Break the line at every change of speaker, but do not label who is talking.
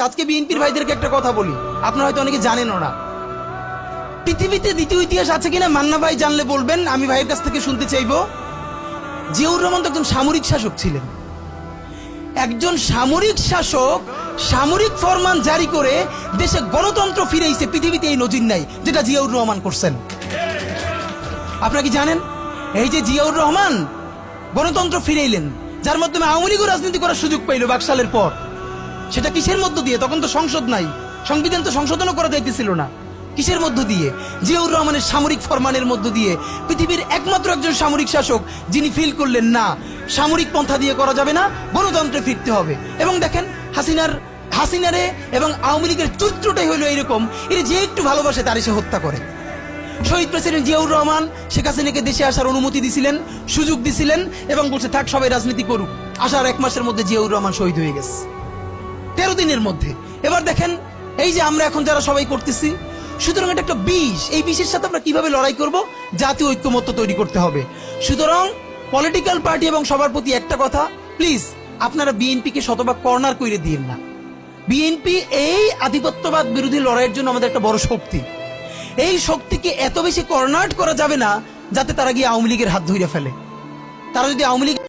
আজকে বিএনপির ভাইদেরকে একটা কথা বলি, আপনারা হয়তো অনেকে জানেনও না। পৃথিবীতে দ্বিতীয় ইতিহাস আছে কিনা মান্না ভাই জানলে বলবেন, আমি ভাইয়ের কাছ থেকে শুনতে চাইবো। জিয়াউর রহমান তো একজন সামরিক শাসক ছিলেন। একজন সামরিক শাসক সামরিক ফরমান জারি করে দেশে গণতন্ত্র ফিরেছে, পৃথিবীতে এই নজির নাই যেটা জিয়াউর রহমান করছেন। আপনারা কি জানেন এই যে জিয়াউর রহমান গণতন্ত্র ফিরাইলেন, যার মাধ্যমে আওয়ামী লীগও রাজনীতি করার সুযোগ পাইল বাকশালের পর? সেটা কিসের মধ্য দিয়ে? তখন তো সংসদ নাই, সংবিধান তো সংশোধনও করা যাইতেছিল না। কিসের মধ্য দিয়ে? জিয়াউর রহমানের সামরিক ফরমানের মধ্য দিয়ে। পৃথিবীর একমাত্র একজন সামরিক শাসক যিনি ফিল করলেন না সামরিক পন্থা দিয়ে করা যাবে না, গণতন্ত্রে ফিরতে হবে। এবং দেখেন হাসিনারে এবং আওয়ামী লীগের চরিত্রটাই হলো এরকম, এর যে একটু ভালোবাসে তার সে হত্যা করে। শহীদ প্রেসিডেন্ট জিয়াউর রহমান শেখ হাসিনাকে দেশে আসার অনুমতি দিছিলেন, সুযোগ দিছিলেন এবং বলছে থাক সবাই রাজনীতি করুক। আসার 1 মাসের মধ্যে জিয়াউর রহমান শহীদ হয়ে গেছে, 13 দিনের মধ্যে। এবার দেখেন এই যে আমরা এখন যারা সবাই করতেছি, সুতরাং এটা একটা বিষ। এই বিষের সাথে আমরা কিভাবে লড়াই করব? জাতীয় ঐক্যমত্য তৈরি করতে হবে। সুতরাং পলিটিক্যাল পার্টি এবং সবার প্রতি একটা কথা, প্লিজ আপনারা বিএনপিকে শতভাগ কর্নার করে দিয়েন না। বিএনপি এই আধিপত্যবাদ বিরোধী লড়াইয়ের জন্য আমাদের একটা বড় শক্তি। এই শক্তিকে এত বেশি কর্নার করা যাবে না যাতে তারা গিয়ে আওয়ামী লীগের হাত ধরে ফেলে। তারা যদি আওয়ামী লীগ